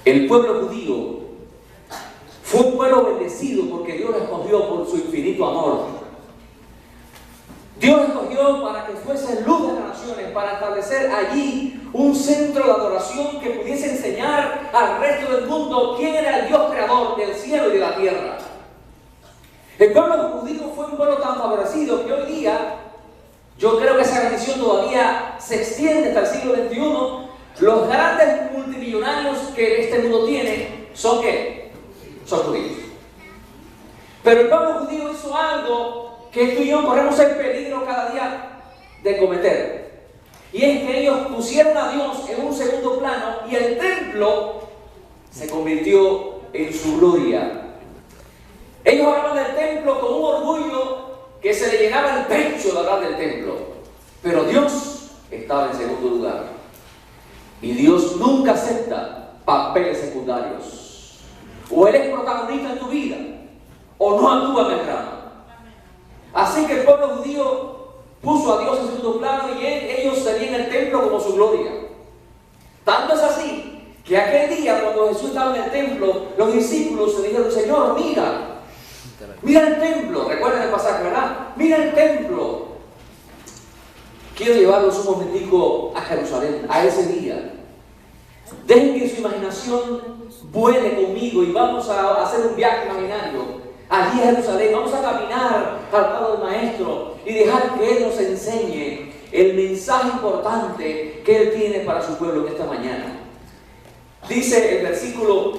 El pueblo judío fue un pueblo bendecido porque Dios lo escogió por su infinito amor. Dios lo escogió para que fuese luz de las naciones, para establecer allí un centro de adoración que pudiese enseñar al resto del mundo quién era el Dios creador del cielo y de la tierra. El pueblo judío fue un pueblo tan favorecido que hoy día, yo creo que esa bendición todavía se extiende hasta el siglo XXI. Los grandes multimillonarios que este mundo tiene son ¿qué? Son judíos. Pero el pueblo judío hizo algo que tú y yo corremos el peligro cada día de cometer. Y es que ellos pusieron a Dios en un segundo plano y el templo se convirtió en su gloria. Ellos hablaban del templo con un orgullo que se le llenaba el pecho de hablar del templo. Pero Dios estaba en segundo lugar. Y Dios nunca acepta papeles secundarios. O Él es protagonista en tu vida, o no actúa en el drama. Así que el pueblo judío puso a Dios en segundo plano y ellos tenían el templo como su gloria. Tanto es así que aquel día cuando Jesús estaba en el templo, los discípulos se dijeron: Señor, mira el templo. Recuerden el pasaje, ¿verdad? Mira el templo. Quiero llevarlos un momentico a Jerusalén, a ese día. Dejen que su imaginación vuele conmigo y vamos a hacer un viaje imaginario. Allí a Jerusalén, vamos a caminar al lado del Maestro y dejar que Él nos enseñe el mensaje importante que Él tiene para su pueblo en esta mañana. Dice el versículo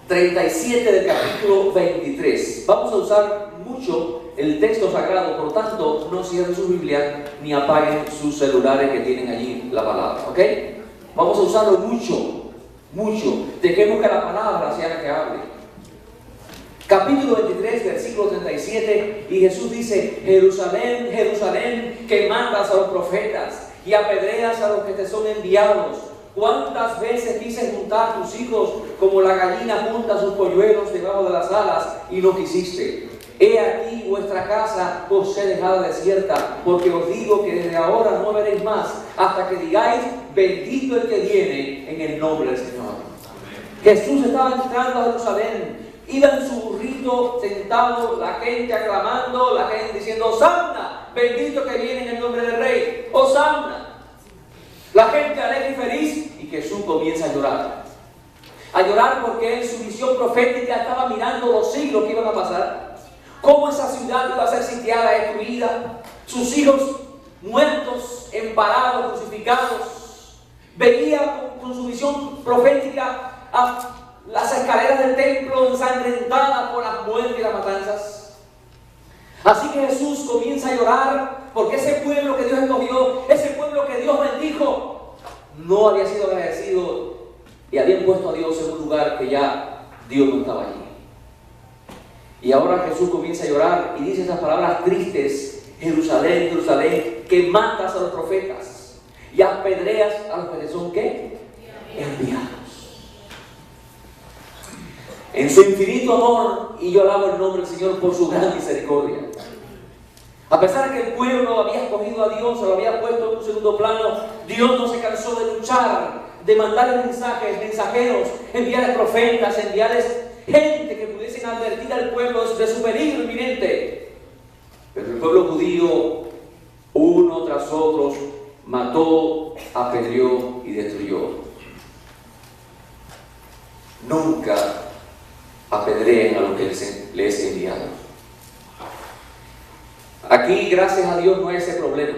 37 del capítulo 23. Vamos a usar mucho el texto sagrado, por tanto, no cierren su Biblia ni apaguen sus celulares que tienen allí la palabra, ¿ok? Vamos a usarlo mucho. Dejemos que la palabra sea la que hable. Capítulo 23, versículo 37, y Jesús dice: Jerusalén, Jerusalén, que matas a los profetas y apedreas a los que te son enviados. ¿Cuántas veces quise juntar tus hijos como la gallina junta sus polluelos debajo de las alas y no quisiste? He aquí vuestra casa os he dejado desierta, porque os digo que desde ahora no veréis más, hasta que digáis: bendito el que viene en el nombre del Señor. Jesús estaba entrando a Jerusalén. Iba en su burrito sentado, la gente aclamando, la gente diciendo: Hosanna, bendito que viene en el nombre del Rey, Hosanna. La gente alegre y feliz, y Jesús comienza a llorar. A llorar porque en su visión profética estaba mirando los siglos que iban a pasar. Cómo esa ciudad iba a ser sitiada, destruida, sus hijos muertos, empalados, crucificados. Veía con su visión profética a las escaleras del templo ensangrentadas por las muertes y las matanzas. Así que Jesús comienza a llorar porque ese pueblo que Dios escogió, ese pueblo que Dios bendijo, no había sido agradecido y habían puesto a Dios en un lugar que ya Dios no estaba allí. Y ahora Jesús comienza a llorar y dice esas palabras tristes: Jerusalén, Jerusalén, que matas a los profetas y apedreas a los que son ¿qué? Enviados. En su infinito amor, y yo alabo el nombre del Señor por su gran misericordia. A pesar de que el pueblo había escogido a Dios, lo había puesto en un segundo plano, Dios no se cansó de luchar, de mandarles mensajeros, enviarles profetas, enviarles gente que pudiesen advertir al pueblo de su peligro inminente. Pero el pueblo judío, uno tras otro, mató, apedreó y destruyó. Nunca apedreen a los que les he enviado. Aquí, gracias a Dios, no hay ese problema.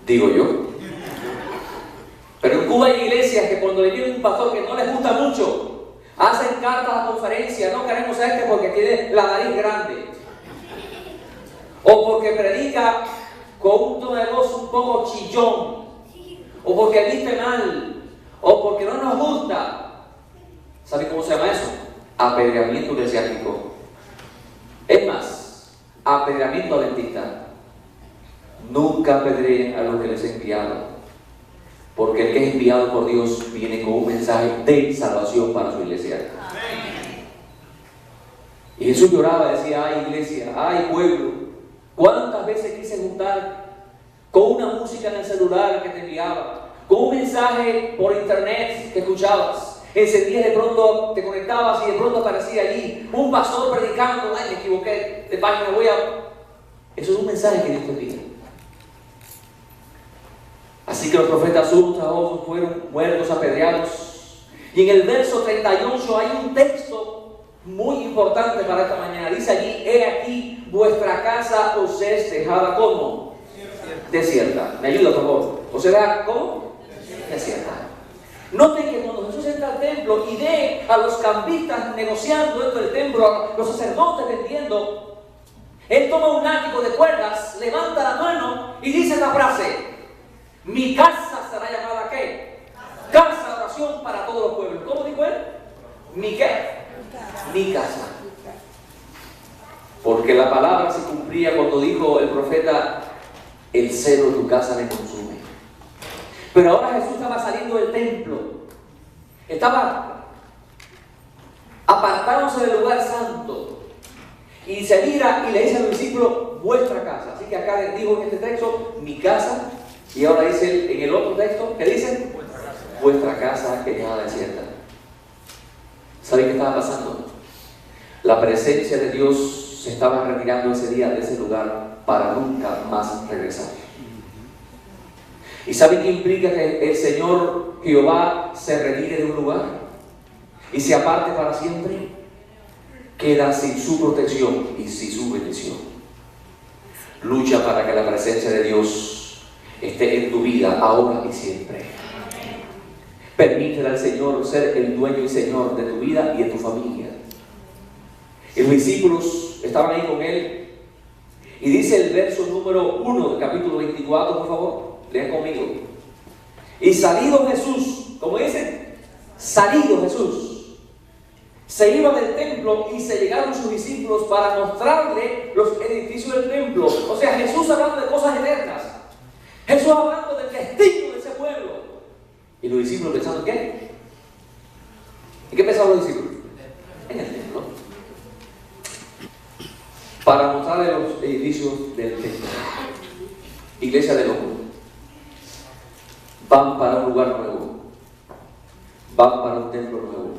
Digo yo. Pero en Cuba hay iglesias que cuando le viene un pastor que no les gusta mucho, hacen cartas a conferencia: no queremos a este porque tiene la nariz grande, o porque predica con un tono de voz un poco chillón, o porque viste mal, o porque no nos gusta. ¿Sabe cómo se llama eso? Apedreamiento eclesiástico. Es más, apedreamiento adventista. Nunca apedreen a los que les he enviado, porque el que es enviado por Dios viene con un mensaje de salvación para su iglesia. Amén. Y Jesús lloraba, decía: ay iglesia, ay pueblo, ¿cuántas veces quise juntar con una música en el celular que te enviaba, con un mensaje por internet que escuchabas. Encendías, de pronto te conectabas y de pronto aparecía allí un pastor predicando. Ay, me equivoqué de página, Eso es un mensaje que Dios te envía. Así que los profetas unos tras otros fueron muertos, apedreados. Y en el verso 38 hay un texto muy importante para esta mañana. Dice allí: he aquí, vuestra casa os es dejada como desierta. Me ayuda, por favor. ¿O se deja cómo? Desierta. Noten que cuando Jesús entra al templo y ve a los cambistas negociando dentro del templo, a los sacerdotes vendiendo, él toma un látigo de cuerdas, levanta la mano y dice esta frase: mi casa será llamada ¿qué? Casa de oración para todos los pueblos. ¿Cómo dijo él? ¿Mi qué? Mi casa. Porque la palabra se cumplía cuando dijo el profeta: el celo de tu casa me consume. Pero ahora Jesús estaba saliendo del templo, estaba apartándose del lugar santo, y se mira y le dice a los discípulos: vuestra casa. Así que acá les digo en este texto: mi casa. Y ahora dice en el otro texto, ¿qué dice? Vuestra casa que queda desierta. ¿Saben qué estaba pasando? La presencia de Dios se estaba retirando ese día de ese lugar para nunca más regresar. ¿Y saben qué implica que el Señor Jehová se retire de un lugar y se aparte para siempre? Queda sin su protección y sin su bendición. Lucha para que la presencia de Dios esté en tu vida ahora y siempre. Permítele al Señor ser el dueño y Señor de tu vida y de tu familia. Y los discípulos estaban ahí con él. Y dice el verso número 1 del capítulo 24, por favor, lean conmigo. Y salido Jesús, ¿cómo dice? Salido Jesús, se iba del templo y se llegaron sus discípulos para mostrarle los edificios del templo. O sea, Jesús hablando de cosas eternas. Jesús hablando del destino de ese pueblo. Y los discípulos pensando ¿en qué? ¿En qué pensaban los discípulos? En el templo. Para mostrarle los edificios del templo. Iglesia de locura. Van para un lugar nuevo. Van para un templo nuevo.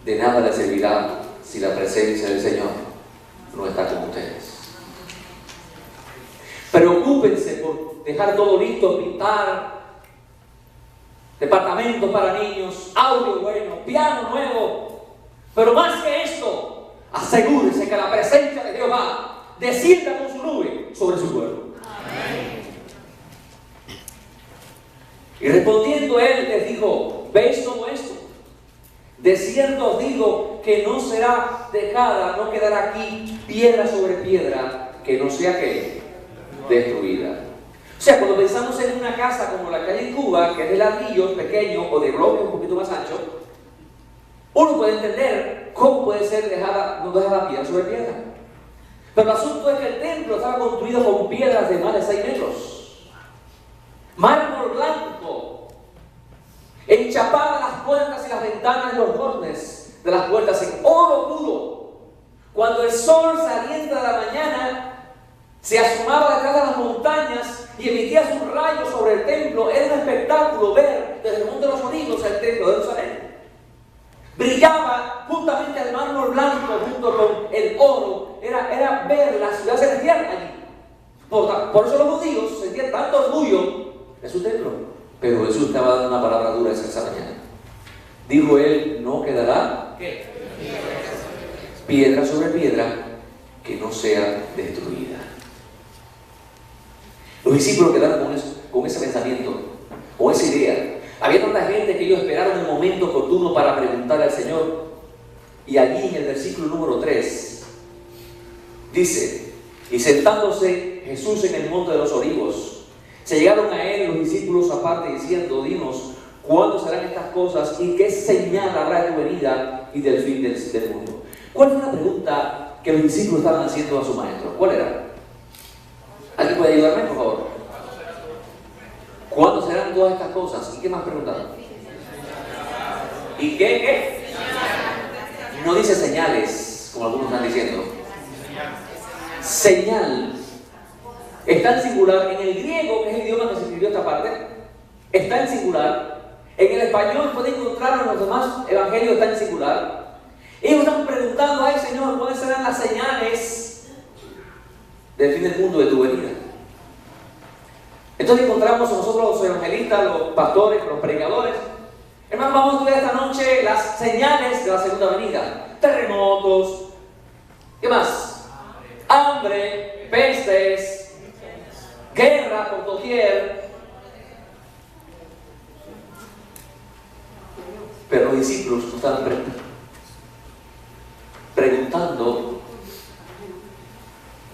De nada les servirá si la presencia del Señor no está con ustedes. Preocúpense por dejar todo listo, pintar, departamentos para niños, audio bueno, piano nuevo. Pero más que esto, asegúrense que la presencia de Jehová descienda con su nube sobre su pueblo. Amén. Y respondiendo él les dijo: ¿veis todo esto? De cierto os digo que no será dejada, no quedará aquí piedra sobre piedra que no sea que destruida. O sea, cuando pensamos en una casa como la que hay en Cuba, que es de ladrillos pequeños o de bloque un poquito más ancho, uno puede entender cómo puede ser no dejada piedra sobre piedra. Pero el asunto es que el templo estaba construido con piedras de más de 6 metros, mármol blanco, enchapadas las puertas y las ventanas de los bordes de las puertas en oro puro. Cuando el sol saliente de la mañana se asomaba detrás de las montañas y emitía sus rayos sobre el templo, era un espectáculo ver desde el Monte de los Olivos el templo de Jerusalén. Brillaba juntamente el mármol blanco junto con el oro. Era ver la ciudad celestial allí. Por eso los judíos sentían tanto orgullo de su templo. Pero Jesús estaba dando una palabra dura esa mañana. Dijo él: no quedará ¿qué? Piedra sobre piedra que no sea destruida. Los discípulos quedaron con ese pensamiento, con esa idea. Había tanta gente que ellos esperaron un momento oportuno para preguntar al Señor. Y allí en el versículo número 3 dice: y sentándose Jesús en el monte de los olivos, se llegaron a él los discípulos aparte diciendo: dinos, ¿cuándo serán estas cosas y qué señal habrá de tu venida y del fin del mundo? ¿Cuál fue la pregunta que los discípulos estaban haciendo a su maestro? ¿Cuál era? ¿Alguien puede ayudarme, por favor? ¿Cuándo serán todas estas cosas? ¿Y qué más preguntaron? ¿Y qué? No dice señales, como algunos están diciendo. Señal. Está en singular. En el griego, que es el idioma que se escribió esta parte, está en singular. En el español pueden encontrarlo en los demás evangelios, está en singular. Ellos están preguntando, ay Señor, ¿cuáles serán las señales del fin del mundo, de tu venida? Entonces encontramos a nosotros los evangelistas, los pastores, los predicadores. Hermanos, vamos a ver esta noche las señales de la segunda venida. Terremotos, ¿qué más? Hambre, pestes, guerra por doquier. Pero los discípulos no estaban preguntando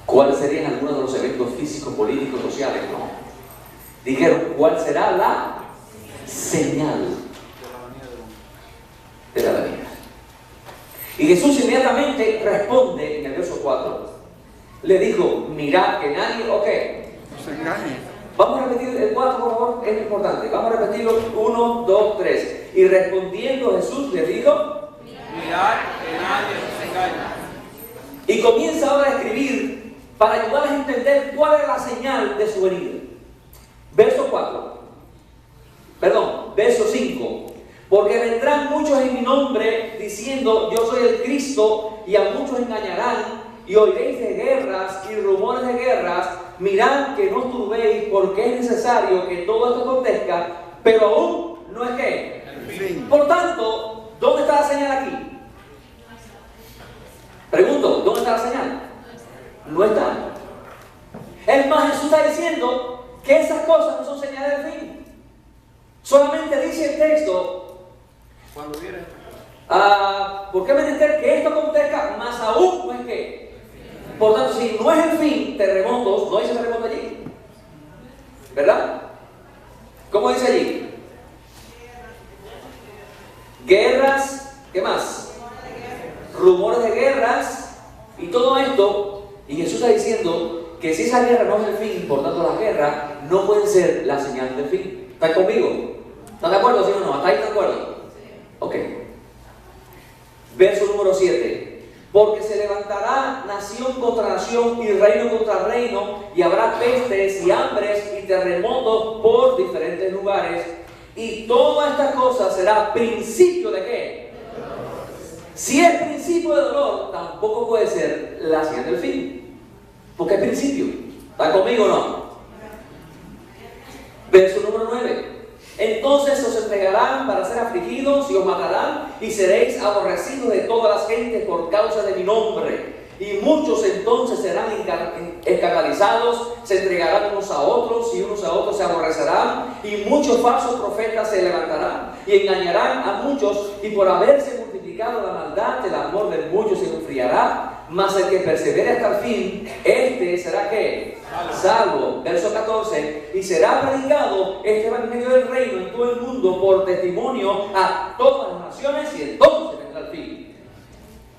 cuáles serían algunos de los eventos físicos, políticos, sociales, no. Dijeron, ¿cuál será la señal de la venida? Y Jesús inmediatamente responde en el verso 4. Le dijo, mirad que nadie, ok. Se engañe. Vamos a repetir el 4, por favor, es importante. Vamos a repetirlo, 1, 2, 3. Y respondiendo Jesús le dijo, Mirad que nadie se engañe. y comienza ahora a escribir para ayudarles a entender cuál es la señal de su venida. Verso 4. Perdón, verso 5. Porque vendrán muchos en mi nombre diciendo, yo soy el Cristo, y a muchos engañarán, y oiréis de guerras y rumores de guerras. Mirad que no turbéis, porque es necesario que todo esto acontezca, pero aún no es que. Por tanto, ¿dónde está la señal aquí? Pregunto, ¿dónde está la señal? No está. Es más, Jesús está diciendo que esas cosas no son señales del fin. Solamente dice el texto, Cuando viene. ¿por qué menester que esto acontezca? Más aún no es que. Por tanto, si no es el fin, terremotos, no dice terremoto allí, ¿verdad? ¿Cómo dice allí? Guerras, ¿qué más? Rumores de guerras y todo esto. Y Jesús está diciendo que si esa guerra no es el fin, por tanto las guerras no pueden ser la señal del fin. ¿Están conmigo? ¿Están de acuerdo, sí o no? ¿Hasta ahí están de acuerdo? Ok. Verso número 7. Porque se levantará nación contra nación y reino contra reino, y habrá pestes y hambres y terremotos por diferentes lugares. Y toda esta cosa será principio de ¿qué? Si es principio de dolor, tampoco puede ser la señal del fin, porque es principio. ¿Está conmigo o no? Verso número 9. Entonces os entregarán para ser afligidos y os matarán, y seréis aborrecidos de todas las gentes por causa de mi nombre. Y muchos entonces serán escandalizados, se entregarán unos a otros, y unos a otros se aborrecerán, y muchos falsos profetas se levantarán y engañarán a muchos, y por haberse multiplicado la maldad, el amor de muchos se enfriará. Mas el que persevere hasta el fin, este será ¿qué? Salvo. Verso 14. Y será predicado este evangelio del reino en todo el mundo por testimonio a todas las naciones, y entonces vendrá el fin.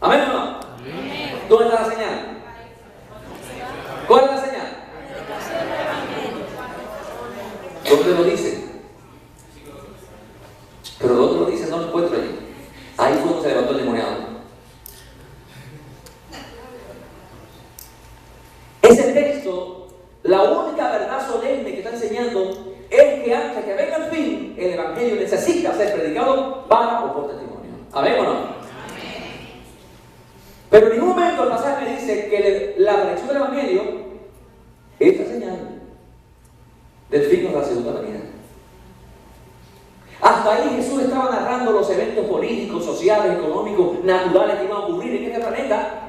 ¿Amén o no? Amén. ¿Dónde está la señal? ¿Cuál es la señal? ¿Dónde lo dice? Pero ¿dónde lo dice? No lo encuentro allí. Ahí fue donde se levantó el demoniado. Ese texto, la única verdad solemne que está enseñando es que antes que venga el fin, el evangelio necesita ser predicado para o por testimonio. ¿Amén o no? Amén. Pero en ningún momento el pasaje dice que la predicción del evangelio es la señal del fin de la segunda venida. Hasta ahí Jesús estaba narrando los eventos políticos, sociales, económicos, naturales que iban a ocurrir en este planeta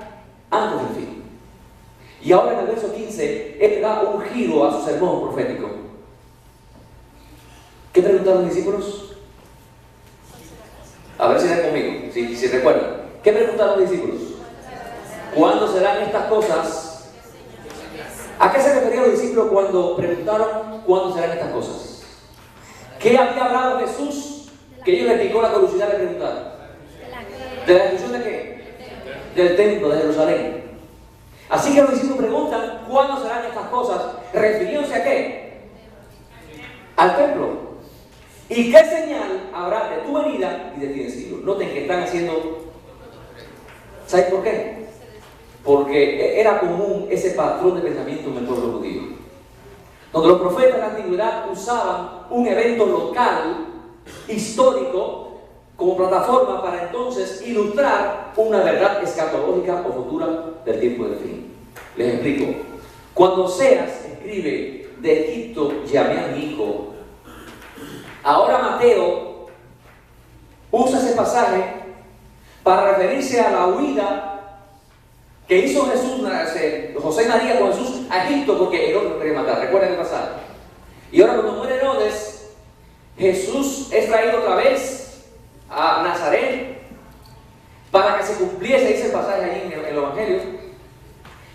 antes del fin. Y ahora en el verso 15, Él le da un giro a su sermón profético. ¿Qué preguntaron los discípulos? A ver si están conmigo, si recuerdan. ¿Qué preguntaron los discípulos? ¿Cuándo serán estas cosas? ¿A qué se referían los discípulos cuando preguntaron cuándo serán estas cosas? ¿Qué había hablado Jesús que ellos les picó la curiosidad de preguntar? ¿De la destrucción de qué? Del templo de Jerusalén. Así que los discípulos preguntan ¿cuándo serán estas cosas? ¿Refiriéndose a qué? Al templo. ¿Y qué señal habrá de tu venida y de ti en siglo? Noten que están haciendo. ¿Sabes por qué? Porque era común ese patrón de pensamiento en el pueblo judío. donde los profetas de la antigüedad usaban un evento local, histórico, como plataforma para entonces ilustrar una verdad escatológica o futura del tiempo del fin. Les explico. Cuando Oseas escribe: de Egipto llamé a mi hijo, ahora Mateo usa ese pasaje para referirse a la huida que hizo Jesús, José y María con Jesús a Egipto, porque Herodes lo quería matar. Recuerden el pasaje. Y ahora cuando muere Herodes, Jesús es traído otra vez a Nazaret para que se cumpliese, dice el pasaje allí en el Evangelio,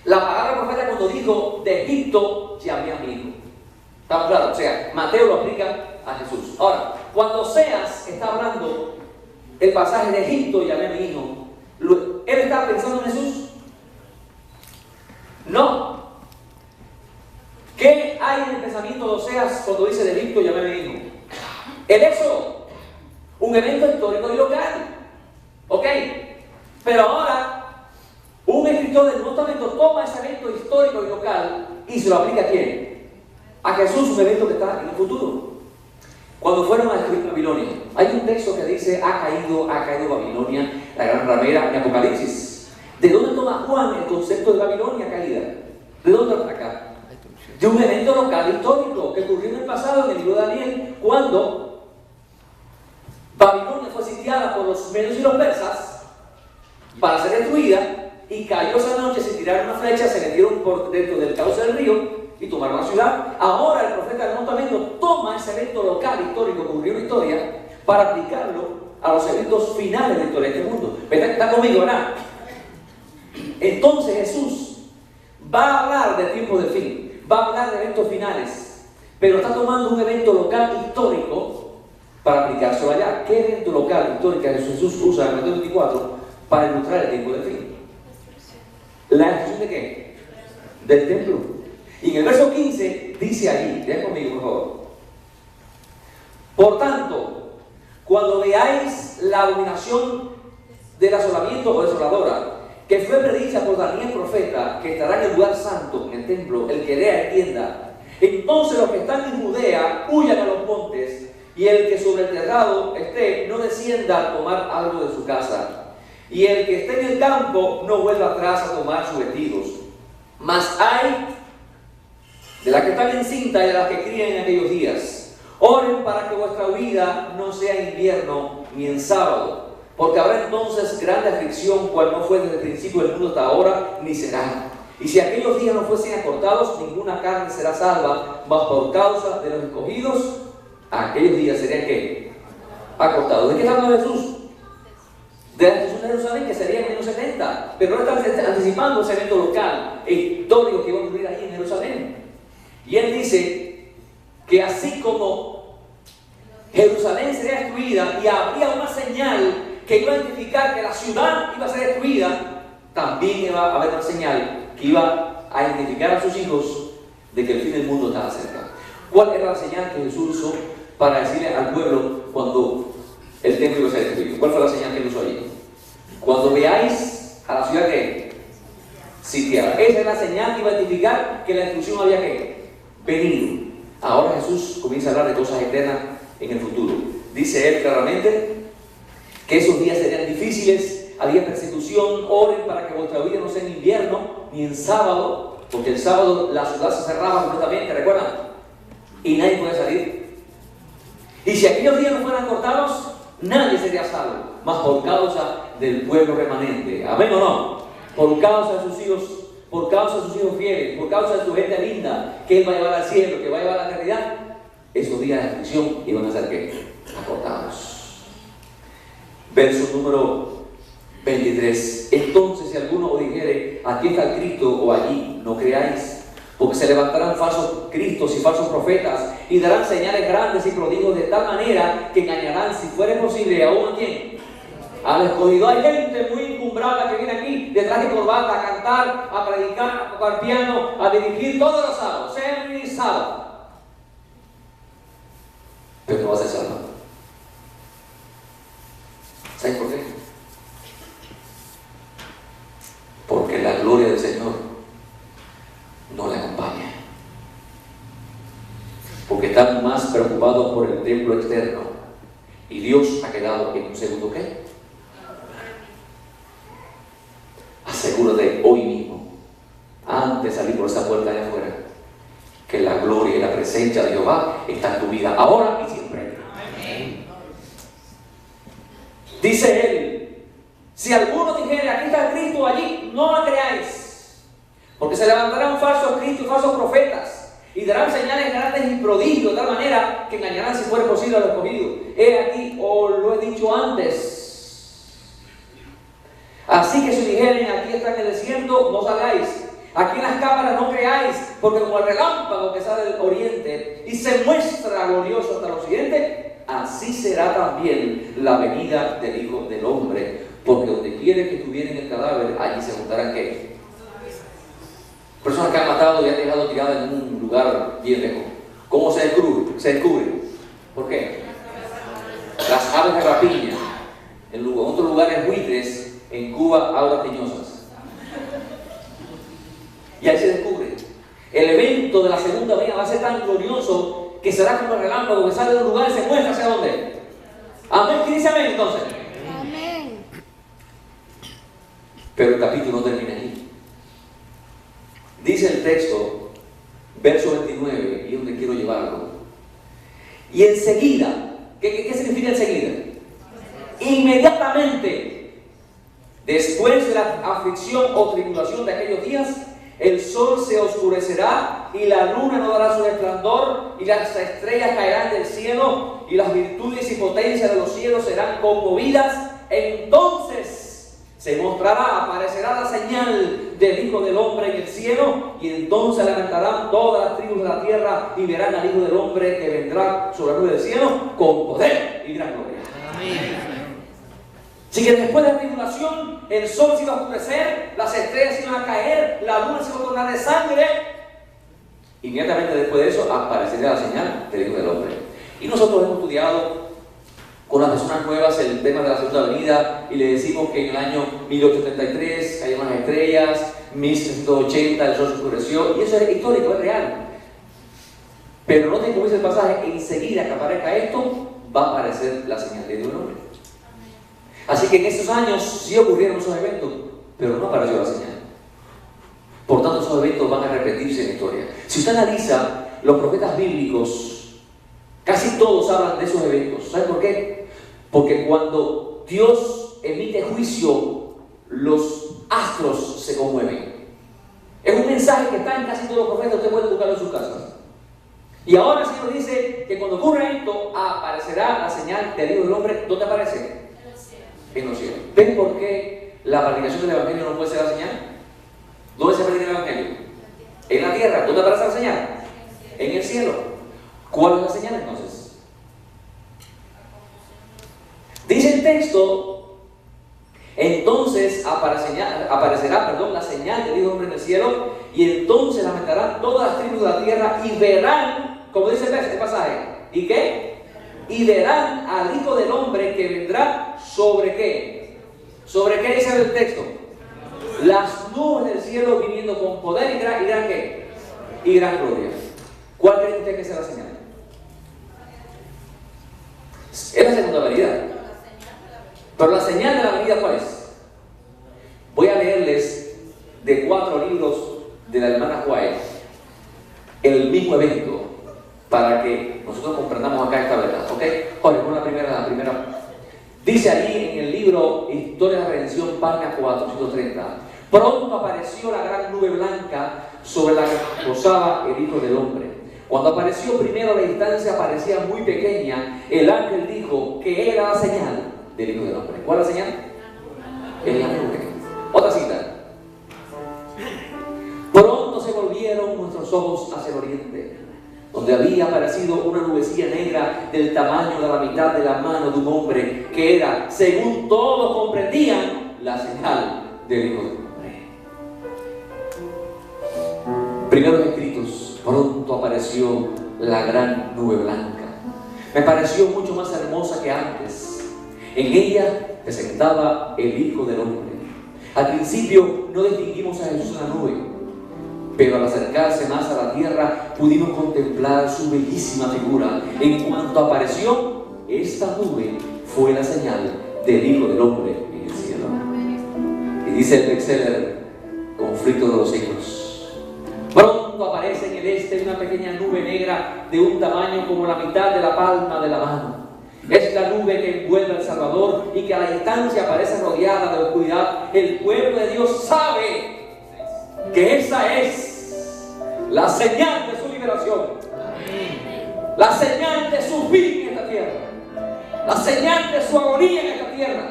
la palabra profeta cuando dijo: de Egipto llamé a mi hijo. ¿Estamos claros? O sea, Mateo lo aplica a Jesús. Ahora, cuando Oseas está hablando el pasaje de Egipto llamé a mi hijo, ¿él está pensando en Jesús? No. ¿Qué hay en el pensamiento de Oseas cuando dice: de Egipto llamé a mi hijo? El éxodo. Un evento histórico y local. ¿Ok? Pero ahora, un escritor del Nuevo Testamento toma ese evento histórico y local y se lo aplica ¿a quién? A Jesús, un evento que está en el futuro. Cuando fueron a destruir Babilonia, hay un texto que dice: ha caído Babilonia, la gran ramera, en Apocalipsis. ¿De dónde toma Juan el concepto de Babilonia caída? ¿De dónde lo saca? De un evento local histórico que ocurrió en el pasado, en el libro de Daniel, cuando Babilonia fue sitiada por los medios y los persas para ser destruida, y cayó esa noche, se tiraron una flecha, se metieron por dentro del cauce del río y tomaron la ciudad. Ahora el profeta del Nuevo Testamento toma ese evento local histórico que ocurrió en la historia para aplicarlo a los eventos finales de la historia de este mundo. ¿Está conmigo, verdad? Entonces Jesús va a hablar del tiempo del fin, va a hablar de eventos finales, pero está tomando un evento local histórico para aplicárselo allá. ¿Qué evento local histórico Jesús usa en Mateo 24 para ilustrar el tiempo del fin? ¿La destrucción de qué? Del templo. Y en el verso 15 dice allí, vean conmigo por favor: por tanto, cuando veáis la abominación del asolamiento o desoladora que fue predicha por Daniel profeta, que estará en el lugar santo, en el templo, el que lea entienda, entonces los que están en Judea huyan a los montes, y el que sobre el terrado esté no descienda a tomar algo de su casa, y el que esté en el campo no vuelva atrás a tomar sus vestidos. Mas hay de las que están encintas y de las que crían en aquellos días. Oren para que vuestra huida no sea en invierno ni en sábado, porque habrá entonces grande aflicción, cual no fue desde el principio del mundo hasta ahora, ni será. Y si aquellos días no fuesen acortados, ninguna carne será salva, mas por causa de los escogidos, aquellos días serían ¿qué? Acortados. ¿De qué está hablando Jesús? De la destrucción de Jerusalén, que sería en el año 70. Pero no está anticipando ese evento local e histórico que iba a ocurrir ahí en Jerusalén. Y él dice que así como Jerusalén sería destruida y habría una señal que iba a identificar que la ciudad iba a ser destruida, también iba a haber una señal que iba a identificar a sus hijos de que el fin del mundo estaba cerca. ¿Cuál era la señal que Jesús usó para decirle al pueblo cuando el templo iba a ser destruido? ¿Cuál fue la señal que él usó allí? Cuando veáis a la ciudad que sitiada. Esa es la señal que iba a identificar que la destrucción había que venido. Ahora Jesús comienza a hablar de cosas eternas en el futuro. Dice él claramente que esos días serían difíciles, había persecución. Oren para que vuestra vida no sea en invierno ni en sábado, porque el sábado la ciudad se cerraba completamente, ¿recuerdan? Y nadie puede salir. Y si aquellos días no fueran cortados, nadie sería salvo, más por causa del pueblo remanente. ¿Amén o no? Por causa de sus hijos, por causa de sus hijos fieles, por causa de su gente linda, que él va a llevar al cielo, que va a llevar a la eternidad, esos días de aflicción iban a ser ¿qué? Acortados. Verso número 23. Entonces, si alguno os dijere: aquí está el Cristo, o allí, no creáis, porque se levantarán falsos cristos y falsos profetas, y darán señales grandes y prodigios de tal manera que engañarán, si fuere posible, aún a quién. Al escogido. Hay gente muy encumbrada que viene aquí de traje y corbata a cantar, a predicar, a tocar piano, a dirigir todos los sábados, every sábado. Pero no va a ser salvo. ¿Sabes por qué? Porque la gloria del Señor no le acompaña. están más preocupados por el templo externo y Dios ha quedado en un segundo ¿qué? Asegúrate hoy mismo, antes de salir por esa puerta de afuera, que la gloria y la presencia de Jehová está en tu vida ahora y siempre. Dice él: si alguno dijere aquí está Cristo, allí no lo creáis, porque se levantarán falsos cristos y falsos profetas y darán señales grandes y prodigios de tal manera que engañarán, si fuera posible, a los escogidos. He aquí, os lo he dicho antes. Así que si dijeren aquí está en el desierto, no salgáis. Aquí en las cámaras no creáis, porque como el relámpago que sale del oriente y se muestra glorioso hasta el occidente, así será también la venida del Hijo del Hombre. Porque donde quiere que tuvieren el cadáver, allí se juntarán ¿qué? Personas que han matado y han dejado tiradas en un lugar bien lejos. ¿Cómo se descubre? ¿Por qué? Las aves de rapiña. En otros lugares buitres, en Cuba, aves tiñosas. Y ahí se descubre. El evento de la segunda venida va a ser tan glorioso que será como el relámpago que sale de un lugar y se muestra hacia dónde. Amén. ¿Quién dice amén entonces? Amén. Pero el capítulo no termina aquí. Dice el texto, verso 29, y es donde quiero llevarlo. Y enseguida, ¿qué significa enseguida? Inmediatamente, después de la aflicción o tribulación de aquellos días, el sol se oscurecerá y la luna no dará su resplandor y las estrellas caerán del cielo y las virtudes y potencias de los cielos serán conmovidas. Entonces se mostrará, aparecerá la señal del Hijo del Hombre en el cielo, y entonces lamentarán todas las tribus de la tierra y verán al Hijo del Hombre que vendrá sobre la nube del cielo con poder y gran gloria. Amén. Así que después de la tribulación, el sol se iba a oscurecer, las estrellas se iban a caer, la luna se iba a tornar de sangre. Inmediatamente después de eso aparecería la señal del Hijo del Hombre. Y nosotros hemos estudiado con las personas nuevas el tema de la segunda venida y le decimos que en el año 1833 cayeron las estrellas, 1780 el sol se oscureció, y eso es histórico, es real. Pero noten cómo dice el pasaje: enseguida que aparezca esto, va a aparecer la señal del Hijo del Hombre. Así que en estos años sí ocurrieron esos eventos, pero no apareció la señal. Por tanto, esos eventos van a repetirse en la historia. Si usted analiza los profetas bíblicos, casi todos hablan de esos eventos. ¿Sabe por qué? Porque cuando Dios emite juicio, los astros se conmueven. Es un mensaje que está en casi todos los profetas, usted puede buscarlo en sus casas. Y ahora el Señor dice que cuando ocurra esto, aparecerá la señal del Hijo del Hombre. ¿Dónde aparece? En los cielos. ¿Ven por qué la predicación del Evangelio no puede ser la señal? ¿Dónde se predica el Evangelio? En la tierra. ¿Dónde aparece la señal? En el cielo. ¿Cuál es la señal entonces? Dice el texto: entonces aparecerá la señal del Hijo del Hombre en el cielo, y entonces lamentarán todas las tribus de la tierra y verán, como dice el pasaje, ¿y qué? Y verán al Hijo del Hombre que vendrá sobre ¿qué? ¿Sobre qué dice el texto? Las nubes del cielo viniendo con poder y gran ¿qué? Y gran gloria. ¿Cuál cree usted que sea la señal? Es la segunda venida. Pero la señal de la venida, ¿cuál es? Voy a leerles de 4 libros de la hermana White el mismo evento, para que nosotros comprendamos acá esta verdad, ¿ok? Jorge, pon la primera. Dice allí en el libro Historia de la Redención, página 430: pronto apareció la gran nube blanca sobre la que posaba el Hijo del Hombre. Cuando apareció primero a la distancia, parecía muy pequeña. El ángel dijo que era la señal del Hijo del Hombre. ¿Cuál es la señal? En la nube. Otra cita: pronto se volvieron nuestros ojos hacia el oriente, donde había aparecido una nubecilla negra del tamaño de la mitad de la mano de un hombre, que era, según todos comprendían, la señal del Hijo del Hombre. Primeros escritos: pronto apareció la gran nube blanca. Me pareció mucho más hermosa que antes. En ella se sentaba el Hijo del Hombre. Al principio no distinguimos a Jesús en la nube, Pero al acercarse más a la tierra, pudimos contemplar su bellísima figura. En cuanto apareció, esta nube fue la señal del Hijo del Hombre en el cielo. Y dice el bestseller, Conflicto de los siglos. Pronto aparece en el este una pequeña nube negra de un tamaño como la mitad de la palma de la mano. Es la nube que envuelve al Salvador y que a la distancia parece rodeada de oscuridad. El pueblo de Dios sabe que esa es la señal de su liberación, la señal de su fin en esta tierra, la señal de su agonía en esta tierra,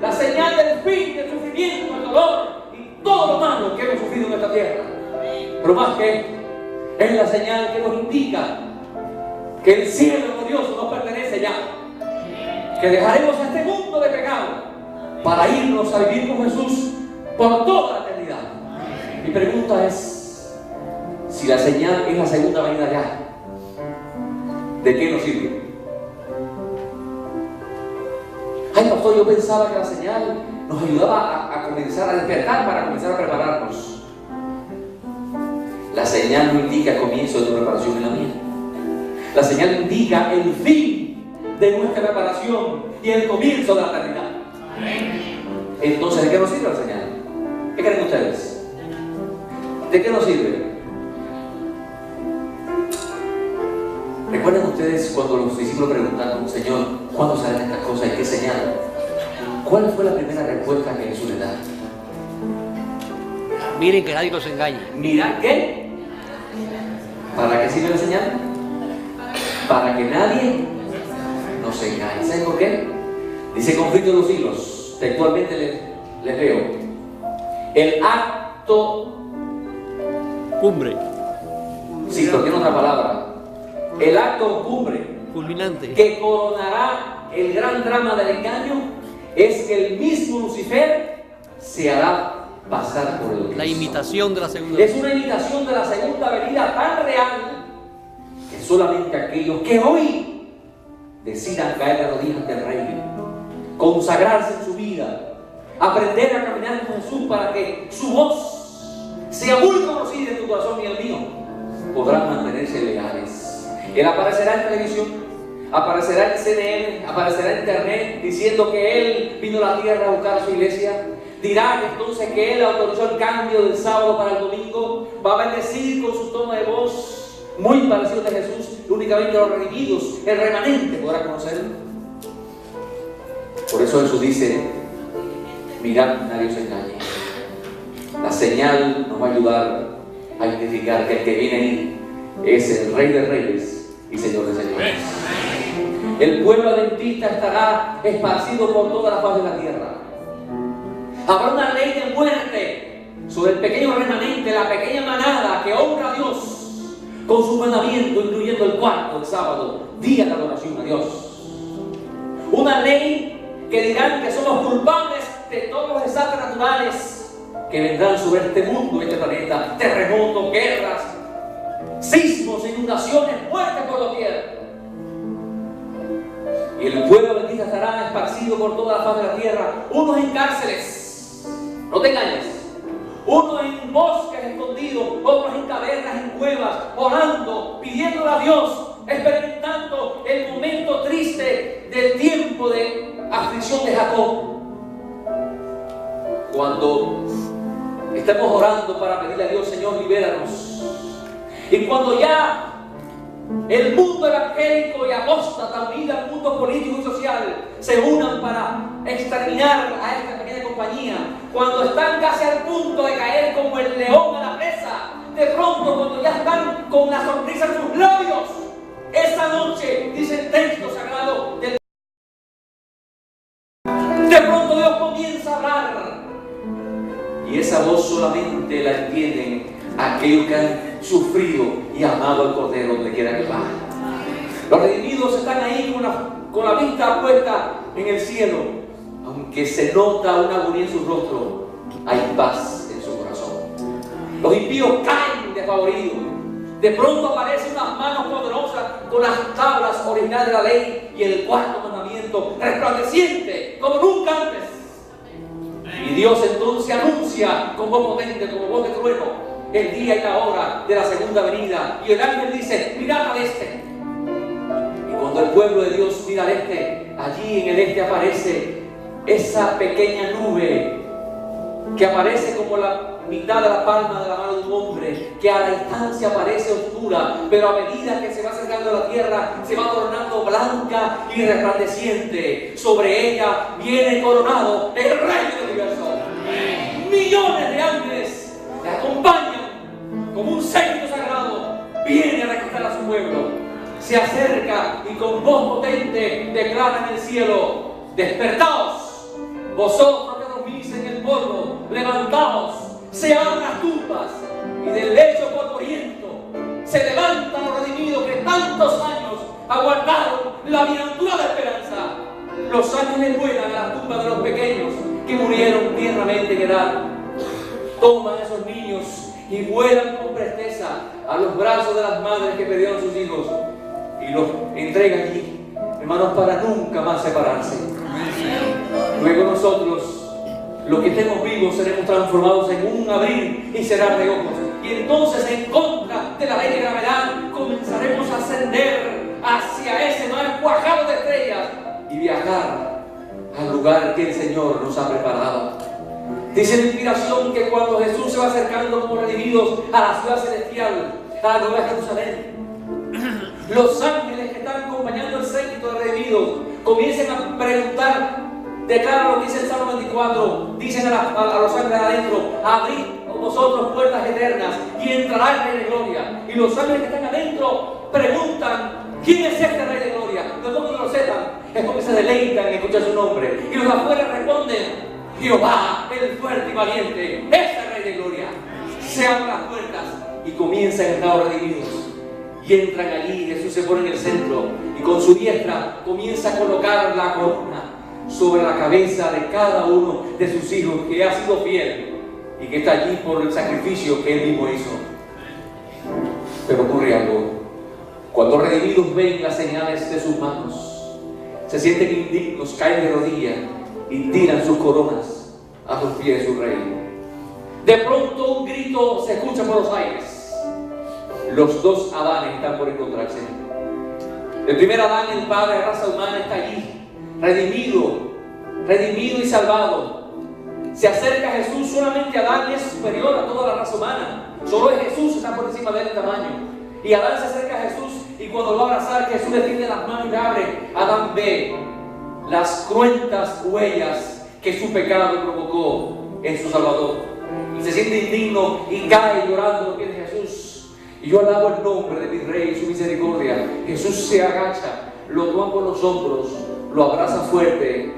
la señal del fin del sufrimiento, el dolor y todo lo malo que hemos sufrido en esta tierra. Pero más que es la señal que nos indica que el cielo glorioso nos pertenece ya, que dejaremos este mundo de pecado para irnos a vivir con Jesús por toda la eternidad. Mi pregunta es, si la señal es la segunda venida ya, ¿de qué nos sirve? Ay, pastor, yo pensaba que la señal nos ayudaba a comenzar a despertar para comenzar a prepararnos. La señal no indica el comienzo de tu preparación en la mía. La señal indica el fin de nuestra preparación y el comienzo de la eternidad. Entonces, ¿de qué nos sirve la señal? ¿Qué creen ustedes? ¿De qué nos sirve? ¿Recuerdan ustedes cuando los discípulos preguntaron, Señor, ¿cuándo serán estas cosas y qué señal? ¿Cuál fue la primera respuesta que Jesús les da? Miren que nadie los engañe. ¿Mirad qué? ¿Para qué sirve la señal? Para que nadie nos engañe. ¿Saben por qué? Dice Conflicto de los siglos. Textualmente les leo. El acto Cumbre. Sí, pero tiene otra palabra. El acto cumbre Culminante. que coronará el gran drama del engaño es que el mismo Lucifer se hará pasar por el Cristo. La imitación de la segunda. Es una imitación de la segunda venida tan real que solamente aquellos que hoy decidan caer de rodillas ante el Rey, consagrarse en su vida, aprender a caminar con Jesús para que su voz sea muy conocida en tu corazón y el mío, podrán mantenerse leales. Él aparecerá en televisión, aparecerá en CNN, aparecerá en internet diciendo que Él vino a la tierra a buscar a su iglesia. Dirá entonces que Él autorizó el cambio del sábado para el domingo. Va a bendecir con su tono de voz muy parecido a Jesús. Únicamente los redimidos, el remanente, podrá conocerlo. Por eso Jesús dice, mirad, nadie os engañe. La señal nos va a ayudar a identificar que el que viene ahí es el Rey de Reyes y Señor de Señores. El pueblo adventista estará esparcido por toda la faz de la tierra. Habrá una ley de muerte sobre el pequeño remanente, la pequeña manada que honra a Dios con su mandamiento, incluyendo el cuarto, el sábado, día de adoración a Dios. Una ley que dirán que somos culpables de todos los desastres naturales que vendrán sobre este mundo, este planeta, terremotos, guerras, sismos, inundaciones, muertes por doquier. Y el pueblo adventista estará esparcido por toda la faz de la tierra, unos en cárceles, no te engañes, unos en bosques escondidos, otros en cavernas, en cuevas, orando, pidiéndole a Dios, experimentando el momento triste del tiempo de aflicción de Jacob. Cuando estemos orando para pedirle a Dios, Señor, libéranos. Y cuando ya el mundo evangélico y apóstata, unida al mundo político y social, se unan para exterminar a esta pequeña compañía, cuando están casi al punto de caer como el león a la presa, de pronto cuando ya están con la sonrisa en sus labios, esa noche, dice el texto sagrado, de pronto Dios comienza a hablar. Y esa voz solamente la entienden aquellos que han sufrido y amado al Cordero donde quiera que vaya. Los redimidos están ahí con la vista puesta en el cielo. Aunque se nota una agonía en su rostro, hay paz en su corazón. Los impíos caen desfavoridos. De pronto aparecen unas manos poderosas con las tablas originales de la ley y el cuarto mandamiento resplandeciente como nunca antes. Y Dios entonces anuncia con voz potente, como voz de trueno, el día y la hora de la segunda venida. Y el ángel dice: mirad al este. Y cuando el pueblo de Dios mira al este, allí en el este aparece esa pequeña nube que aparece como la mitad de la palma de la mano de un hombre, que a la distancia parece oscura, pero a medida que se va acercando a la tierra se va tornando blanca y resplandeciente. Sobre ella viene coronado el Rey del universo. Millones de ángeles le acompañan como un séquito sagrado. Viene a rescatar a su pueblo. Se acerca y con voz potente declara en el cielo: despertaos, vosotros que dormís en el polvo, levantaos, se abran las tumbas, y del lecho polvoriento se levantan los redimidos que tantos años aguardaron la bienaventurada esperanza. Los ángeles vuelan a las tumbas de los pequeños que murieron tiernamente en edad. Toman a esos niños y vuelan con presteza a los brazos de las madres que perdieron sus hijos y los entregan allí, hermanos, para nunca más separarse. Luego nosotros, los que estemos vivos, seremos transformados en un abrir y cerrar de ojos. Y entonces, en contra de la ley de gravedad, comenzaremos a ascender hacia ese mar cuajado de estrellas y viajar al lugar que el Señor nos ha preparado. Dice la inspiración que cuando Jesús se va acercando como redimidos a la ciudad celestial, a la nueva Jerusalén, los ángeles que están acompañando el séquito de redimidos comienzan a preguntar, declara lo que dice el Salmo 24, dicen a los ángeles adentro: abrid vosotros puertas eternas y entrará el Rey de Gloria. Y los ángeles que están adentro preguntan: ¿quién es este Rey de Gloria? Los que no lo sepan es porque se deleitan en escuchar su nombre. Y los de afuera responden: Jehová, el fuerte y valiente, este Rey de Gloria. Se abren las puertas y comienzan a entrar los redimidos. Y entran allí, Jesús se pone en el centro y con su diestra comienza a colocar la corona sobre la cabeza de cada uno de sus hijos que ha sido fiel y que está allí por el sacrificio que él mismo hizo. Pero ocurre algo: cuando los redimidos ven las señales de sus manos, se sienten indignos, caen de rodillas y tiran sus coronas a los pies de su rey. De pronto un grito se escucha por los aires. Los dos Adanes están por encontrarse. El primer Adán, el padre de la raza humana, está allí, redimido y salvado. Se acerca a Jesús. Solamente Adán es superior a toda la raza humana. Solo Jesús está por encima de él en tamaño. Y Adán se acerca a Jesús, y cuando lo va a abrazar, Jesús le tiende las manos y le abre. Adán ve las cruentas huellas que su pecado provocó en su Salvador. Y se siente indigno y cae llorando a los pies de Jesús. Y yo alabo el nombre de mi Rey y su misericordia. Jesús se agacha, lo toma por los hombros, lo abraza fuerte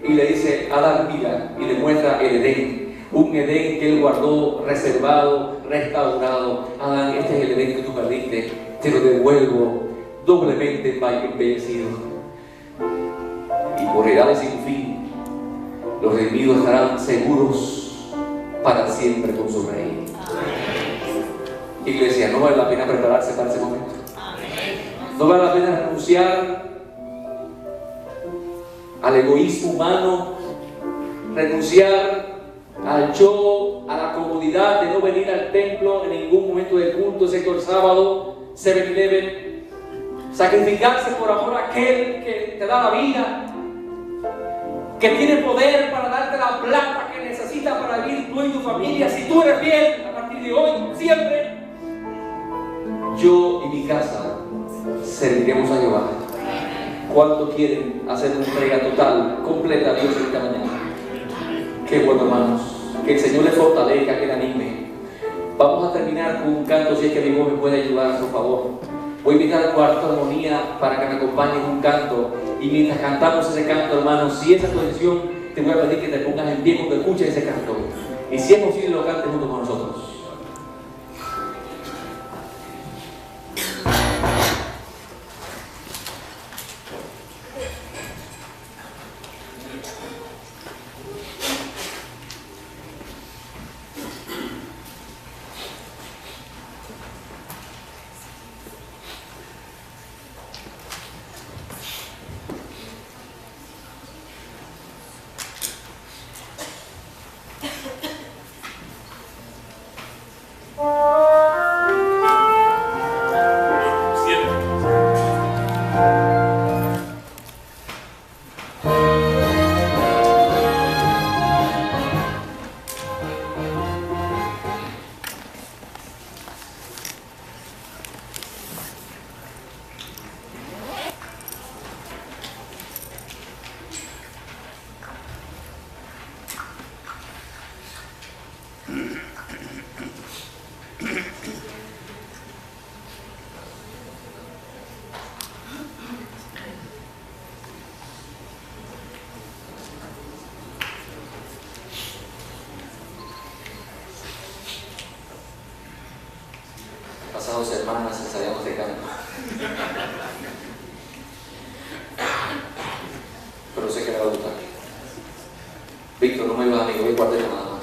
y le dice: Adán, mira, y le muestra el Edén. Un Edén que él guardó, reservado, restaurado. Adán, este es el Edén que tú perdiste, te lo devuelvo doblemente embellecido. Y por edades sin fin, los redimidos estarán seguros para siempre con su Rey. Iglesia, no vale la pena prepararse para ese momento. No vale la pena renunciar al egoísmo humano, renunciar al yo, a la comodidad de no venir al templo en ningún momento del culto, excepto el sábado, 7-Eleven, sacrificarse por amor a aquel que te da la vida, que tiene poder para darte la plata que necesitas para vivir tú y tu familia. Si tú eres fiel a partir de hoy, siempre, yo y mi casa serviremos a Jehová. ¿Cuánto quieren hacer una entrega total, completa a Dios esta mañana? Qué bueno, hermanos. Que el Señor les fortalezca, que le anime. Vamos a terminar con un canto, si es que mi voz me puede ayudar, por favor. Voy a invitar al cuarto armonía para que me acompañen un canto. Y mientras cantamos ese canto, hermanos, si esa es tu decisión, te voy a pedir que te pongas en pie cuando escuches ese canto. Y si es posible, lo cantes junto con nosotros. esas dos hermanas ensayando este canto. Pero sé que me va a gustar. Víctor, no me ayudas, amigo, voy cuarteto nada más.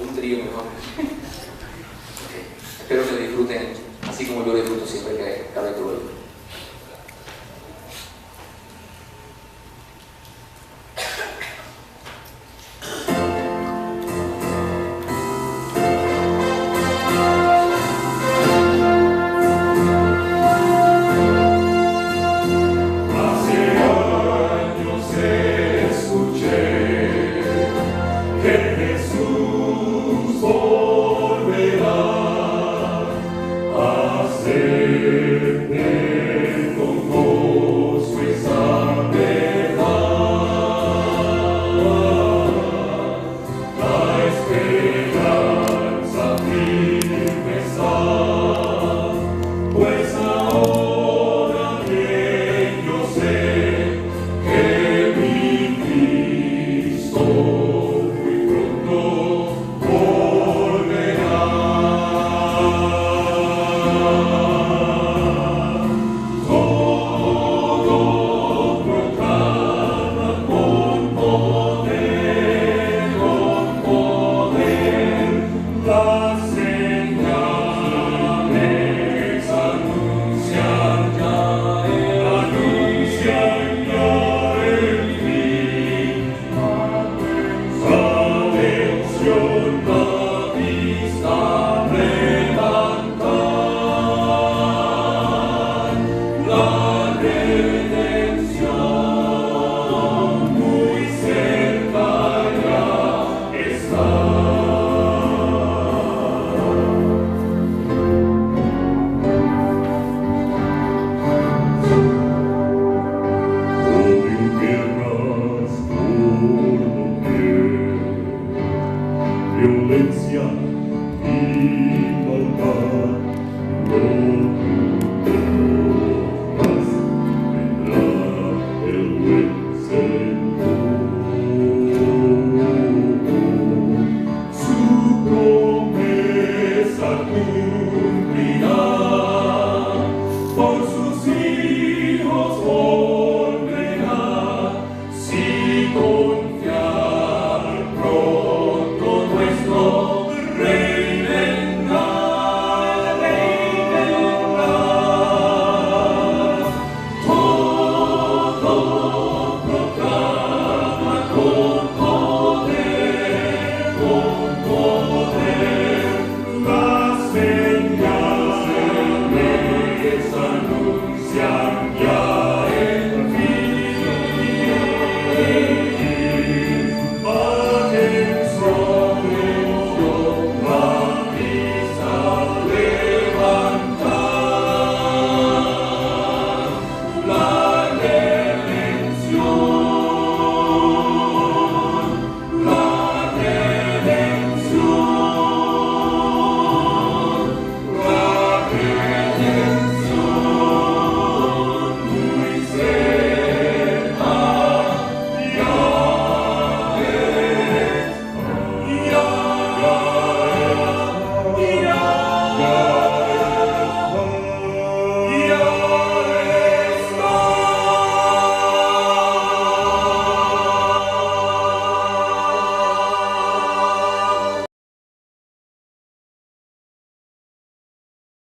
Un trío mejor. Okay. Espero que lo disfruten así como yo lo disfruto siempre que cada vez que lo veo. La señal